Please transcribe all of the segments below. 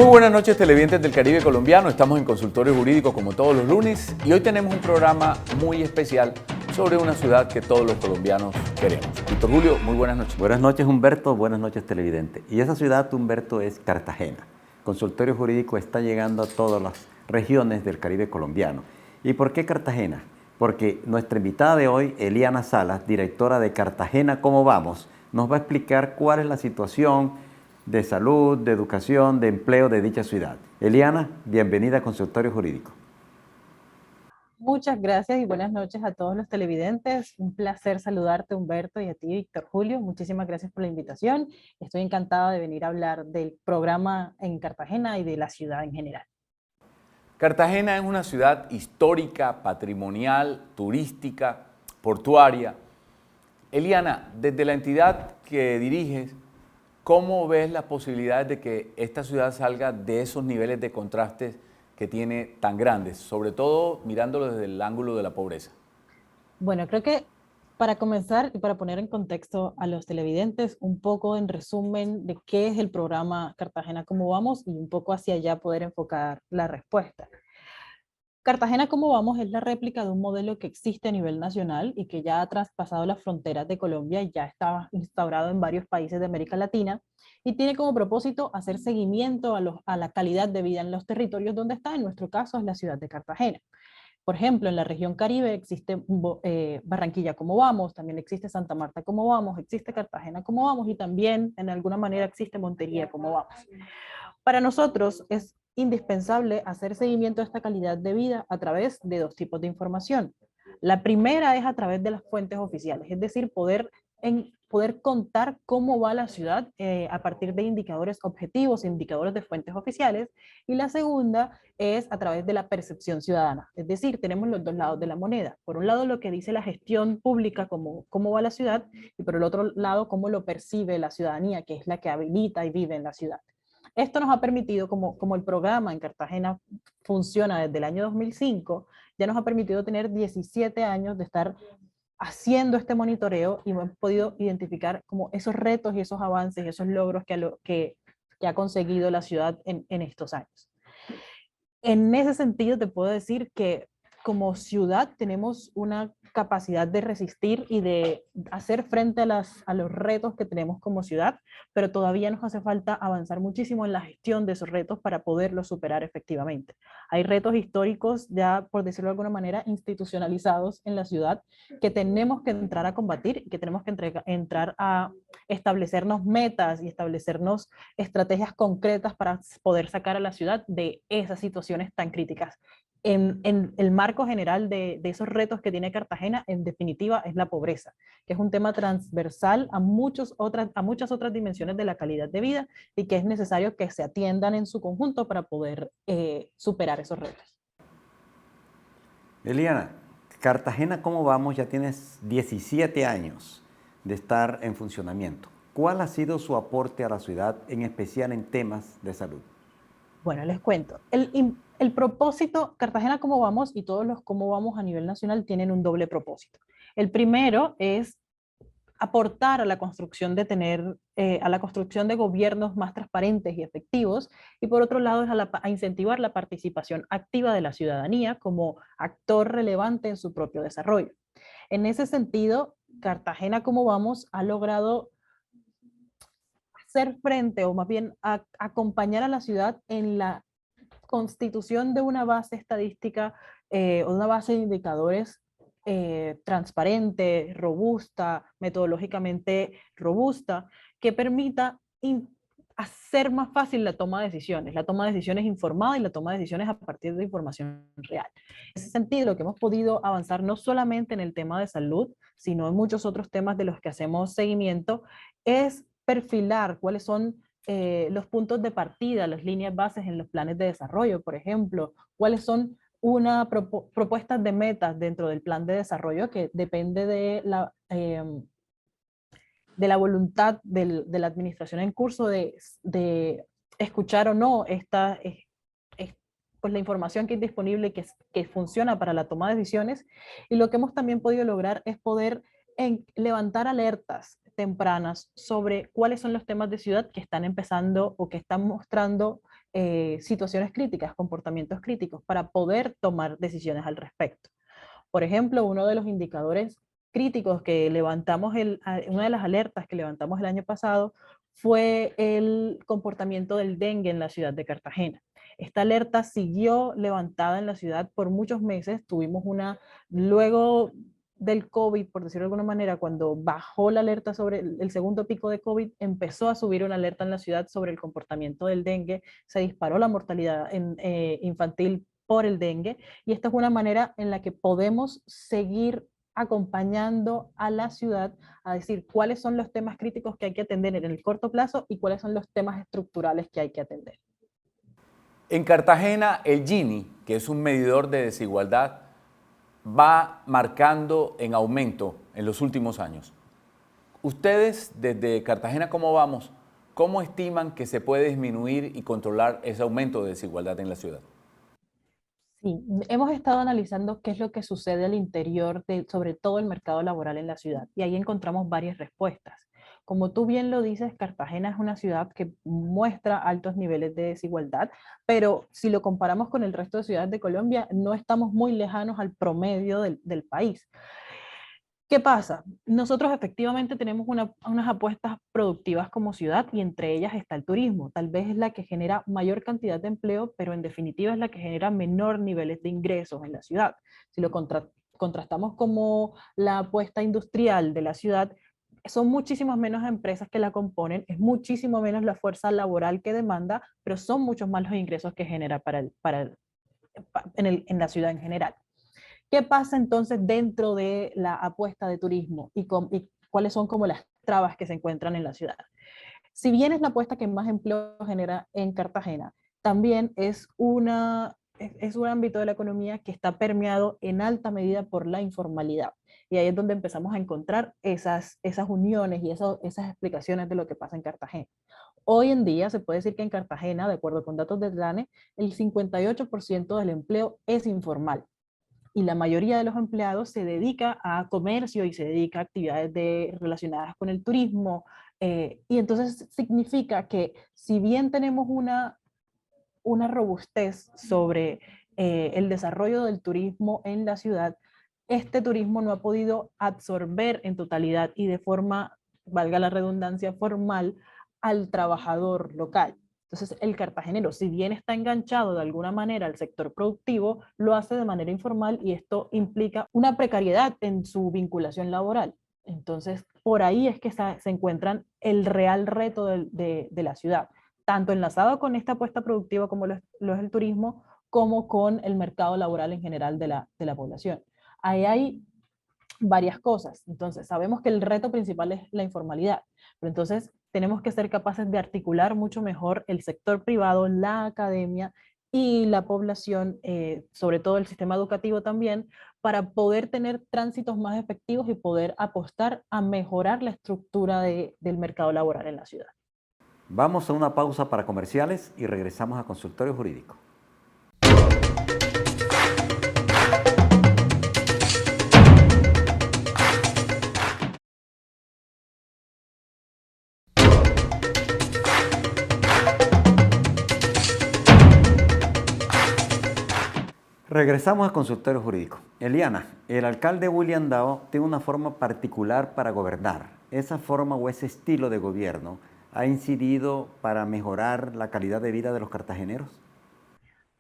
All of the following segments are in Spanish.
Muy buenas noches, televidentes del Caribe colombiano. Estamos en Consultorio Jurídico como todos los lunes y hoy tenemos un programa muy especial sobre una ciudad que todos los colombianos queremos. Víctor Julio, muy buenas noches. Buenas noches, Humberto. Buenas noches, televidente. Y esa ciudad, Humberto, es Cartagena. Consultorio Jurídico está llegando a todas las regiones del Caribe colombiano. ¿Y por qué Cartagena? Porque nuestra invitada de hoy, Eliana Salas, directora de Cartagena ¿Cómo vamos?, nos va a explicar cuál es la situación de salud, de educación, de empleo de dicha ciudad. Eliana, bienvenida a Consultorio Jurídico. Muchas gracias y buenas noches a todos los televidentes. Un placer saludarte, Humberto, y a ti, Víctor Julio. Muchísimas gracias por la invitación. Estoy encantada de venir a hablar del programa en Cartagena y de la ciudad en general. Cartagena es una ciudad histórica, patrimonial, turística, portuaria. Eliana, desde la entidad que diriges, ¿cómo ves las posibilidades de que esta ciudad salga de esos niveles de contrastes que tiene tan grandes, sobre todo mirándolo desde el ángulo de la pobreza? Bueno, creo que para comenzar y para poner en contexto a los televidentes, un poco en resumen de qué es el programa Cartagena ¿Cómo vamos? Y un poco hacia allá poder enfocar la respuesta. Cartagena ¿Cómo vamos? Es la réplica de un modelo que existe a nivel nacional y que ya ha traspasado las fronteras de Colombia y ya está instaurado en varios países de América Latina y tiene como propósito hacer seguimiento a la calidad de vida en los territorios donde está. En nuestro caso es la ciudad de Cartagena. Por ejemplo, en la región Caribe existe Barranquilla ¿Cómo vamos? También existe Santa Marta ¿Cómo vamos? Existe Cartagena ¿Cómo vamos? Y también en alguna manera existe Montería ¿Cómo vamos? Para nosotros es indispensable hacer seguimiento a esta calidad de vida a través de dos tipos de información. La primera es a través de las fuentes oficiales, es decir, poder contar cómo va la ciudad a partir de indicadores objetivos, indicadores de fuentes oficiales. Y la segunda es a través de la percepción ciudadana, es decir, tenemos los dos lados de la moneda. Por un lado, lo que dice la gestión pública, cómo va la ciudad, y por el otro lado, cómo lo percibe la ciudadanía, que es la que habita y vive en la ciudad. Esto nos ha permitido, como el programa en Cartagena funciona desde el año 2005, ya nos ha permitido tener 17 años de estar haciendo este monitoreo y hemos podido identificar como esos retos y esos avances y esos logros que ha conseguido la ciudad en estos años. En ese sentido te puedo decir que como ciudad tenemos una capacidad de resistir y de hacer frente a los retos que tenemos como ciudad, pero todavía nos hace falta avanzar muchísimo en la gestión de esos retos para poderlos superar efectivamente. Hay retos históricos ya, por decirlo de alguna manera, institucionalizados en la ciudad que tenemos que entrar a combatir, que tenemos que entrar a establecernos metas y establecernos estrategias concretas para poder sacar a la ciudad de esas situaciones tan críticas. En el marco general de esos retos que tiene Cartagena, en definitiva, es la pobreza, que es un tema transversal a muchas otras dimensiones de la calidad de vida y que es necesario que se atiendan en su conjunto para poder superar esos retos. Eliana, Cartagena ¿Cómo vamos? Ya tienes 17 años de estar en funcionamiento. ¿Cuál ha sido su aporte a la ciudad, en especial en temas de salud? Bueno, les cuento. El propósito, Cartagena ¿Cómo vamos? Y todos los ¿Cómo vamos? A nivel nacional tienen un doble propósito. El primero es aportar a la construcción a la construcción de gobiernos más transparentes y efectivos, y por otro lado es a incentivar la participación activa de la ciudadanía como actor relevante en su propio desarrollo. En ese sentido, Cartagena ¿Cómo vamos? Ha logrado hacer frente, o más bien acompañar a la ciudad en la constitución de una base estadística o una base de indicadores transparente, robusta, metodológicamente robusta, que permita hacer más fácil la toma de decisiones informada y la toma de decisiones a partir de información real. En ese sentido, lo que hemos podido avanzar no solamente en el tema de salud, sino en muchos otros temas de los que hacemos seguimiento, es perfilar cuáles son los puntos de partida, las líneas bases en los planes de desarrollo, por ejemplo, cuáles son propuestas de metas dentro del plan de desarrollo que depende de la voluntad de la administración en curso de escuchar o no pues la información que es disponible, que funciona para la toma de decisiones. Y lo que hemos también podido lograr es poder levantar alertas tempranas sobre cuáles son los temas de ciudad que están empezando o que están mostrando situaciones críticas, comportamientos críticos, para poder tomar decisiones al respecto. Por ejemplo, uno de los indicadores críticos que levantamos, una de las alertas que levantamos el año pasado fue el comportamiento del dengue en la ciudad de Cartagena. Esta alerta siguió levantada en la ciudad por muchos meses. Tuvimos luego del COVID, por decirlo de alguna manera, cuando bajó la alerta sobre el segundo pico de COVID, empezó a subir una alerta en la ciudad sobre el comportamiento del dengue, se disparó la mortalidad infantil por el dengue, y esta es una manera en la que podemos seguir acompañando a la ciudad a decir cuáles son los temas críticos que hay que atender en el corto plazo y cuáles son los temas estructurales que hay que atender. En Cartagena, el Gini, que es un medidor de desigualdad, va marcando en aumento en los últimos años. Ustedes, desde Cartagena, ¿cómo vamos? ¿Cómo estiman que se puede disminuir y controlar ese aumento de desigualdad en la ciudad? Sí, hemos estado analizando qué es lo que sucede al interior de, sobre todo el mercado laboral en la ciudad, y ahí encontramos varias respuestas. Como tú bien lo dices, Cartagena es una ciudad que muestra altos niveles de desigualdad, pero si lo comparamos con el resto de ciudades de Colombia, no estamos muy lejanos al promedio del país. ¿Qué pasa? Nosotros efectivamente tenemos unas apuestas productivas como ciudad, y entre ellas está el turismo. Tal vez es la que genera mayor cantidad de empleo, pero en definitiva es la que genera menor niveles de ingresos en la ciudad. Si lo contrastamos como la apuesta industrial de la ciudad, son muchísimas menos empresas que la componen, es muchísimo menos la fuerza laboral que demanda, pero son muchos más los ingresos que genera en la ciudad en general. ¿Qué pasa entonces dentro de la apuesta de turismo y cuáles son como las trabas que se encuentran en la ciudad? Si bien es la apuesta que más empleo genera en Cartagena, también es un ámbito de la economía que está permeado en alta medida por la informalidad. Y ahí es donde empezamos a encontrar esas uniones y esas explicaciones de lo que pasa en Cartagena. Hoy en día se puede decir que en Cartagena, de acuerdo con datos de DLANE, el 58% del empleo es informal, y la mayoría de los empleados se dedica a comercio y se dedica a actividades relacionadas con el turismo, y entonces significa que si bien tenemos una robustez sobre el desarrollo del turismo en la ciudad, este turismo no ha podido absorber en totalidad y de forma, valga la redundancia, formal al trabajador local. Entonces, el cartagenero, si bien está enganchado de alguna manera al sector productivo, lo hace de manera informal, y esto implica una precariedad en su vinculación laboral. Entonces, por ahí es que se encuentran el real reto de la ciudad, tanto enlazado con esta apuesta productiva como lo es el turismo, como con el mercado laboral en general de la población. Ahí hay varias cosas. Entonces, sabemos que el reto principal es la informalidad, pero entonces tenemos que ser capaces de articular mucho mejor el sector privado, la academia y la población, sobre todo el sistema educativo también, para poder tener tránsitos más efectivos y poder apostar a mejorar la estructura del mercado laboral en la ciudad. Vamos a una pausa para comerciales y regresamos a Consultorio Jurídico. Regresamos a Consultorio Jurídico. Eliana, el alcalde William Dao tiene una forma particular para gobernar. ¿Esa forma o ese estilo de gobierno ha incidido para mejorar la calidad de vida de los cartageneros?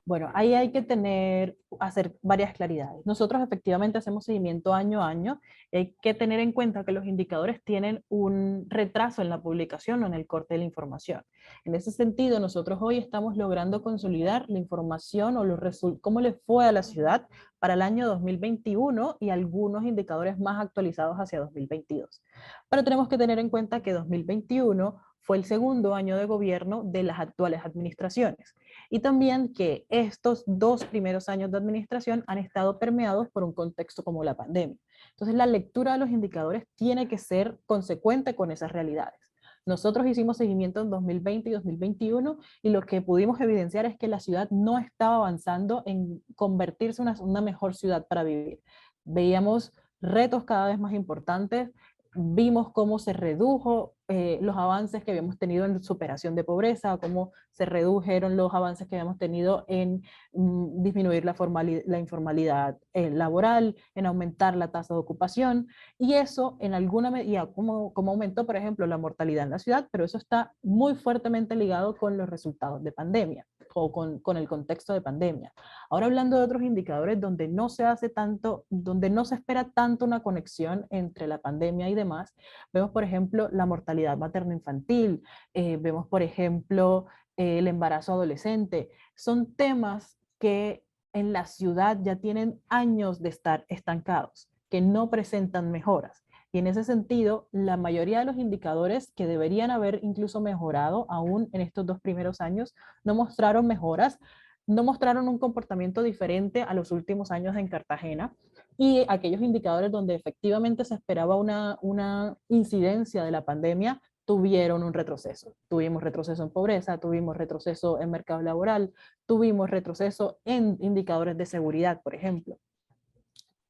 Bueno, ahí hay que hacer varias claridades. Nosotros efectivamente hacemos seguimiento año a año, y hay que tener en cuenta que los indicadores tienen un retraso en la publicación o en el corte de la información. En ese sentido, nosotros hoy estamos logrando consolidar la información o cómo le fue a la ciudad para el año 2021 y algunos indicadores más actualizados hacia 2022. Pero tenemos que tener en cuenta que 2021 fue el segundo año de gobierno de las actuales administraciones, y también que estos 2 primeros años de administración han estado permeados por un contexto como la pandemia. Entonces, la lectura de los indicadores tiene que ser consecuente con esas realidades. Nosotros hicimos seguimiento en 2020 y 2021, y lo que pudimos evidenciar es que la ciudad no estaba avanzando en convertirse en una mejor ciudad para vivir. Veíamos retos cada vez más importantes, vimos cómo se redujo los avances que habíamos tenido en superación de pobreza, cómo se redujeron los avances que habíamos tenido en disminuir la informalidad laboral, en aumentar la tasa de ocupación, y eso en alguna medida, como aumentó, por ejemplo, la mortalidad en la ciudad, pero eso está muy fuertemente ligado con los resultados de pandemia o con el contexto de pandemia. Ahora hablando de otros indicadores donde no se hace tanto, donde no se espera tanto una conexión entre la pandemia y demás, vemos por ejemplo la mortalidad materno-infantil, vemos por ejemplo el embarazo adolescente. Son temas que en la ciudad ya tienen años de estar estancados, que no presentan mejoras. Y en ese sentido, la mayoría de los indicadores que deberían haber incluso mejorado aún en estos 2 primeros años no mostraron mejoras, no mostraron un comportamiento diferente a los últimos años en Cartagena, y aquellos indicadores donde efectivamente se esperaba una incidencia de la pandemia tuvieron un retroceso. Tuvimos retroceso en pobreza, tuvimos retroceso en mercado laboral, tuvimos retroceso en indicadores de seguridad, por ejemplo,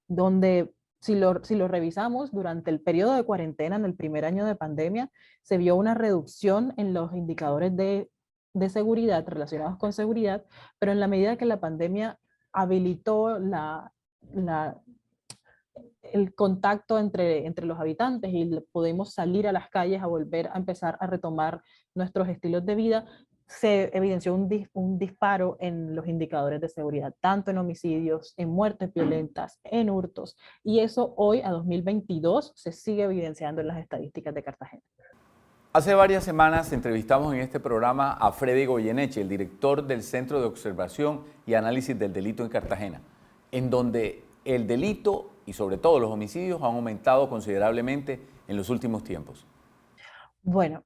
donde si lo revisamos durante el periodo de cuarentena en el primer año de pandemia, se vio una reducción en los indicadores de seguridad relacionados con seguridad, pero en la medida que la pandemia habilitó el contacto entre los habitantes y podemos salir a las calles a volver a empezar a retomar nuestros estilos de vida, se evidenció un disparo en los indicadores de seguridad, tanto en homicidios, en muertes violentas, en hurtos, y eso hoy, a 2022, se sigue evidenciando en las estadísticas de Cartagena. Hace varias semanas entrevistamos en este programa a Freddy Goyeneche, el director del Centro de Observación y Análisis del Delito en Cartagena, en donde el delito y sobre todo los homicidios han aumentado considerablemente en los últimos tiempos. Bueno,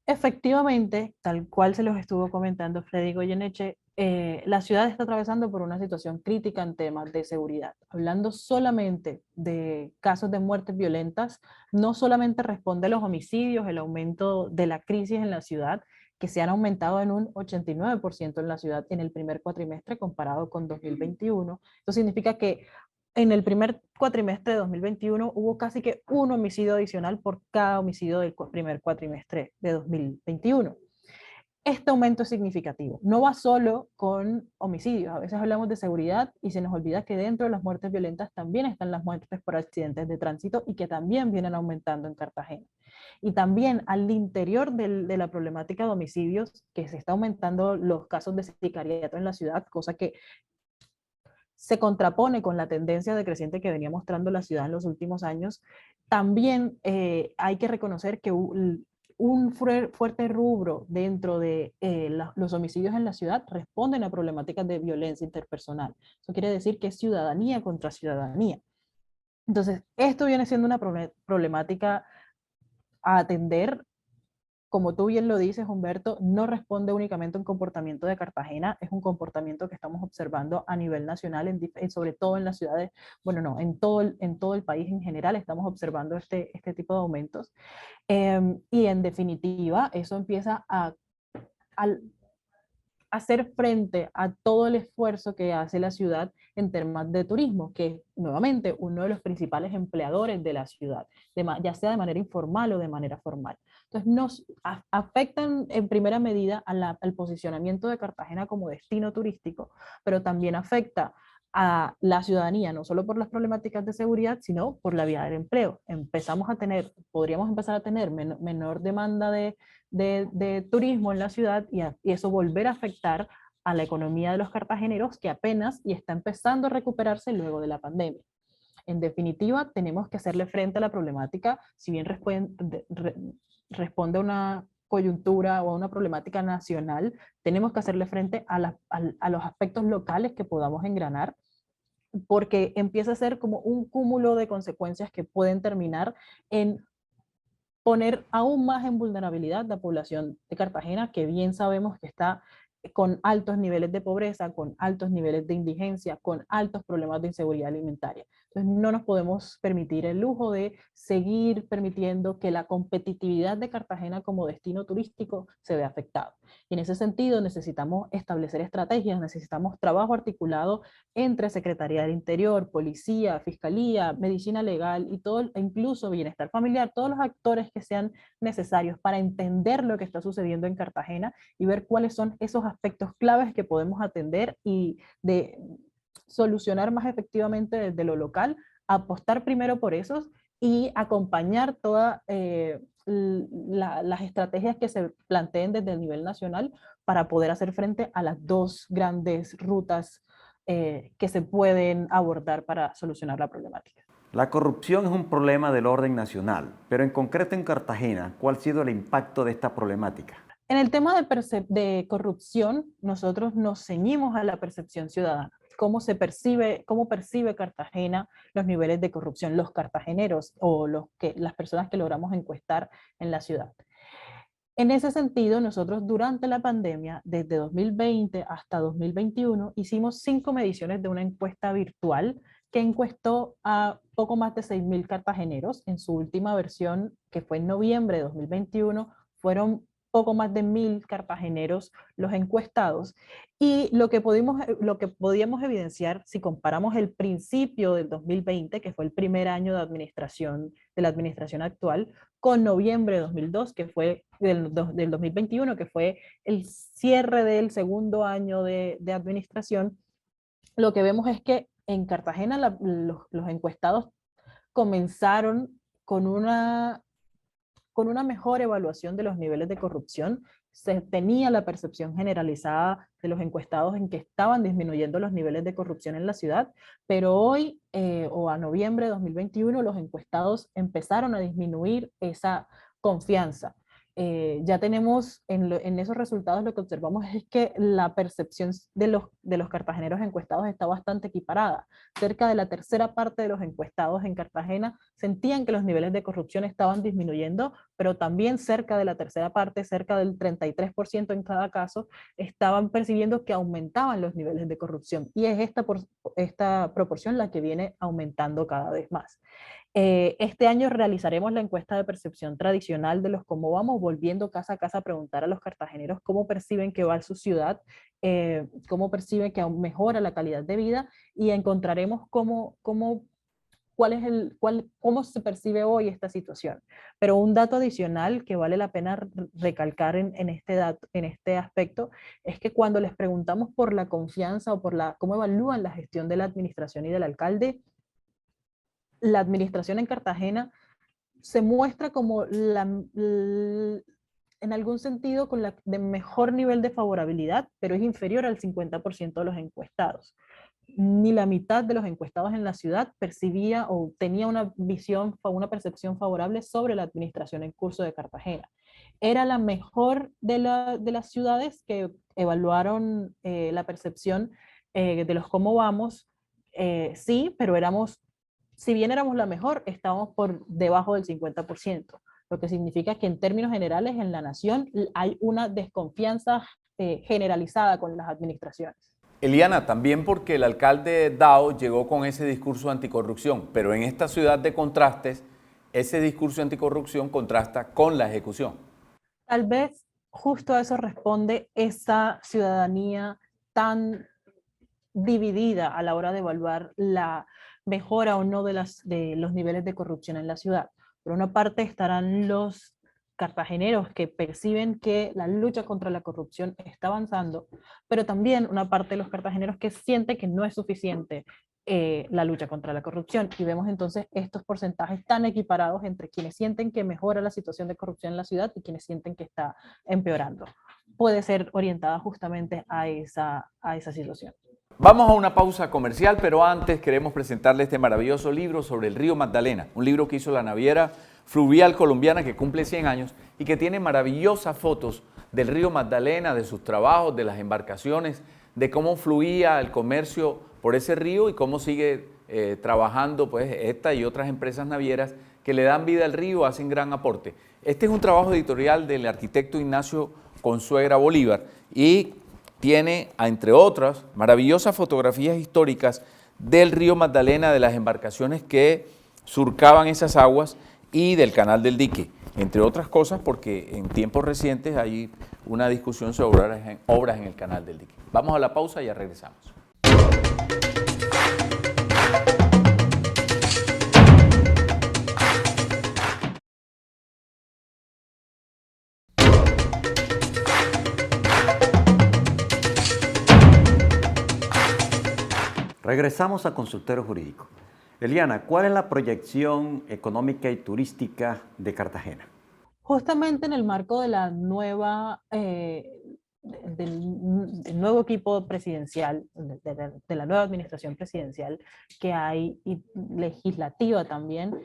efectivamente, tal cual se los estuvo comentando Freddy Goyeneche, la ciudad está atravesando por una situación crítica en temas de seguridad. Hablando solamente de casos de muertes violentas, no solamente responde a los homicidios, el aumento de la crisis en la ciudad, que se han aumentado en un 89% en la ciudad en el primer cuatrimestre comparado con 2021. Eso significa que en el primer cuatrimestre de 2021 hubo casi que un homicidio adicional por cada homicidio del primer cuatrimestre de 2021. Este aumento es significativo. No va solo con homicidios. A veces hablamos de seguridad y se nos olvida que dentro de las muertes violentas también están las muertes por accidentes de tránsito y que también vienen aumentando en Cartagena. Y también al interior de la problemática de homicidios, que se está aumentando los casos de sicariato en la ciudad, cosa que se contrapone con la tendencia decreciente que venía mostrando la ciudad en los últimos años. También hay que reconocer que un fuerte rubro dentro de los homicidios en la ciudad responden a problemáticas de violencia interpersonal. Eso quiere decir que es ciudadanía contra ciudadanía. Entonces, esto viene siendo una problemática a atender. Como tú bien lo dices, Humberto, no responde únicamente a un comportamiento de Cartagena, es un comportamiento que estamos observando a nivel nacional, sobre todo en las ciudades, bueno, no, en todo el país en general estamos observando este tipo de aumentos. Y en definitiva, eso empieza a hacer frente a todo el esfuerzo que hace la ciudad en temas de turismo, que es nuevamente uno de los principales empleadores de la ciudad, ya sea de manera informal o de manera formal. Entonces nos afectan en primera medida al posicionamiento de Cartagena como destino turístico, pero también afecta a la ciudadanía, no solo por las problemáticas de seguridad, sino por la vía del empleo. Podríamos empezar a tener menor demanda de turismo en la ciudad y eso volver a afectar a la economía de los cartageneros, que apenas y está empezando a recuperarse luego de la pandemia. En definitiva, tenemos que hacerle frente a la problemática, si bien responde a una coyuntura o a una problemática nacional, tenemos que hacerle frente a los aspectos locales que podamos engranar, porque empieza a ser como un cúmulo de consecuencias que pueden terminar en poner aún más en vulnerabilidad la población de Cartagena, que bien sabemos que está con altos niveles de pobreza, con altos niveles de indigencia, con altos problemas de inseguridad alimentaria. Entonces no nos podemos permitir el lujo de seguir permitiendo que la competitividad de Cartagena como destino turístico se vea afectado. Y en ese sentido necesitamos establecer estrategias, necesitamos trabajo articulado entre Secretaría del Interior, Policía, Fiscalía, Medicina Legal y todo, incluso Bienestar Familiar, todos los actores que sean necesarios para entender lo que está sucediendo en Cartagena y ver cuáles son esos aspectos claves que podemos atender y de solucionar más efectivamente desde lo local, apostar primero por esos y acompañar todas las estrategias que se planteen desde el nivel nacional para poder hacer frente a las dos grandes rutas que se pueden abordar para solucionar la problemática. La corrupción es un problema del orden nacional, pero en concreto en Cartagena, ¿cuál ha sido el impacto de esta problemática? En el tema de corrupción, nosotros nos ceñimos a la percepción ciudadana. Cómo percibe Cartagena los niveles de corrupción, los cartageneros o las personas que logramos encuestar en la ciudad. En ese sentido, nosotros durante la pandemia, desde 2020 hasta 2021, hicimos 5 mediciones de una encuesta virtual que encuestó a poco más de 6.000 cartageneros. En su última versión, que fue en noviembre de 2021, fueron poco más de 1.000 cartageneros los encuestados, y lo que podíamos evidenciar si comparamos el principio del 2020, que fue el primer año de la administración actual, con noviembre de 2002, que fue del 2021, que fue el cierre del segundo año de administración, lo que vemos es que en Cartagena los encuestados comenzaron con una mejor evaluación de los niveles de corrupción. Se tenía la percepción generalizada de los encuestados en que estaban disminuyendo los niveles de corrupción en la ciudad, pero hoy, o a noviembre de 2021, los encuestados empezaron a disminuir esa confianza. Ya tenemos en esos resultados, lo que observamos es que la percepción de los cartageneros encuestados está bastante equiparada. Cerca de la tercera parte de los encuestados en Cartagena sentían que los niveles de corrupción estaban disminuyendo, pero también cerca de la tercera parte, cerca del 33% en cada caso, estaban percibiendo que aumentaban los niveles de corrupción. Y es esta proporción la que viene aumentando cada vez más. Este año realizaremos la encuesta de percepción tradicional de los cómo vamos, volviendo casa a casa a preguntar a los cartageneros cómo perciben que va su ciudad, cómo perciben que mejora la calidad de vida, y encontraremos cómo se percibe hoy esta situación. Pero un dato adicional que vale la pena recalcar en este aspecto es que cuando les preguntamos por la confianza o por cómo evalúan la gestión de la administración y del alcalde, la administración en Cartagena se muestra como en algún sentido de mejor nivel de favorabilidad, pero es inferior al 50% de los encuestados. Ni la mitad de los encuestados en la ciudad percibía o tenía una percepción favorable sobre la administración en curso de Cartagena. Era la mejor de las ciudades que evaluaron la percepción de los cómo vamos, sí, pero si bien éramos la mejor, estábamos por debajo del 50%, lo que significa que en términos generales en la nación hay una desconfianza generalizada con las administraciones. Eliana, también porque el alcalde Dao llegó con ese discurso anticorrupción, pero en esta ciudad de contrastes, ese discurso anticorrupción contrasta con la ejecución. Tal vez justo a eso responde esa ciudadanía tan dividida a la hora de evaluar la mejora o no de los niveles de corrupción en la ciudad. Por una parte estarán los cartageneros que perciben que la lucha contra la corrupción está avanzando, pero también una parte de los cartageneros que siente que no es suficiente la lucha contra la corrupción, y vemos entonces estos porcentajes tan equiparados entre quienes sienten que mejora la situación de corrupción en la ciudad y quienes sienten que está empeorando. Puede ser orientada justamente a esa situación. Vamos a una pausa comercial, pero antes queremos presentarle este maravilloso libro sobre el río Magdalena, un libro que hizo la Naviera Fluvial Colombiana, que cumple 100 años y que tiene maravillosas fotos del río Magdalena, de sus trabajos, de las embarcaciones, de cómo fluía el comercio por ese río y cómo sigue trabajando pues esta y otras empresas navieras que le dan vida al río, hacen gran aporte. Este es un trabajo editorial del arquitecto Ignacio Consuegra Bolívar y tiene, entre otras, maravillosas fotografías históricas del río Magdalena, de las embarcaciones que surcaban esas aguas y del canal del dique, entre otras cosas porque en tiempos recientes hay una discusión sobre obras en el canal del dique. Vamos a la pausa y ya regresamos. Regresamos a Consultorio Jurídico. Eliana, ¿cuál es la proyección económica y turística de Cartagena? Justamente en el marco de la del nuevo equipo presidencial, de la nueva administración presidencial que hay, y legislativa también,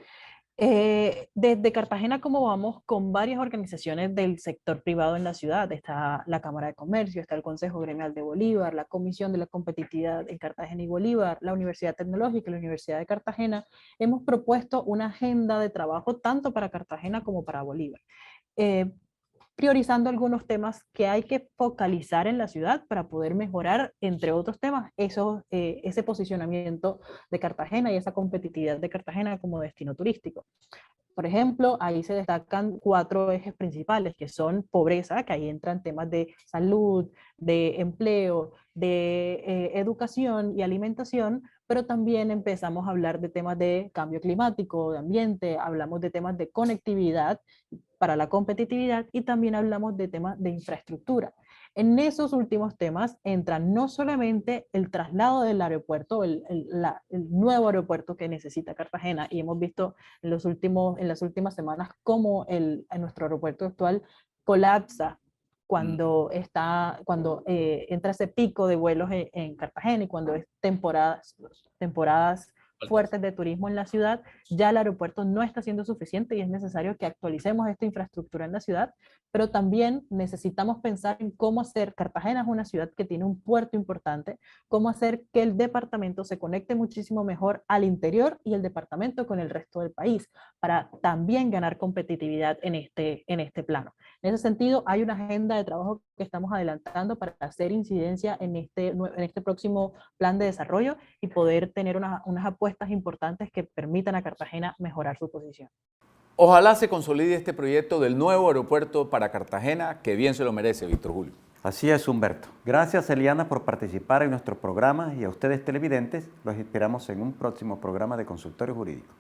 desde Cartagena, como vamos, con varias organizaciones del sector privado en la ciudad. Está la Cámara de Comercio, está el Consejo Gremial de Bolívar, la Comisión de la Competitividad en Cartagena y Bolívar, la Universidad Tecnológica y la Universidad de Cartagena. Hemos propuesto una agenda de trabajo tanto para Cartagena como para Bolívar, eh, priorizando algunos temas que hay que focalizar en la ciudad para poder mejorar, entre otros temas, ese posicionamiento de Cartagena y esa competitividad de Cartagena como destino turístico. Por ejemplo, ahí se destacan 4 ejes principales, que son pobreza, que ahí entran temas de salud, de empleo, de educación y alimentación, pero también empezamos a hablar de temas de cambio climático, de ambiente, hablamos de temas de conectividad para la competitividad y también hablamos de temas de infraestructura. En esos últimos temas entra no solamente el traslado del aeropuerto, el nuevo aeropuerto que necesita Cartagena, y hemos visto en las últimas semanas cómo nuestro aeropuerto actual colapsa cuando entra ese pico de vuelos en Cartagena y cuando es temporadas fuertes de turismo en la ciudad, ya el aeropuerto no está siendo suficiente y es necesario que actualicemos esta infraestructura en la ciudad, pero también necesitamos pensar en cómo hacer, Cartagena es una ciudad que tiene un puerto importante, cómo hacer que el departamento se conecte muchísimo mejor al interior y el departamento con el resto del país, para también ganar competitividad en este plano. En ese sentido, hay una agenda de trabajo que estamos adelantando para hacer incidencia en este próximo plan de desarrollo y poder tener unas apuestas importantes que permitan a Cartagena mejorar su posición. Ojalá se consolide este proyecto del nuevo aeropuerto para Cartagena, que bien se lo merece, Víctor Julio. Así es, Humberto. Gracias, Eliana, por participar en nuestro programa, y a ustedes televidentes los esperamos en un próximo programa de Consultorio Jurídico.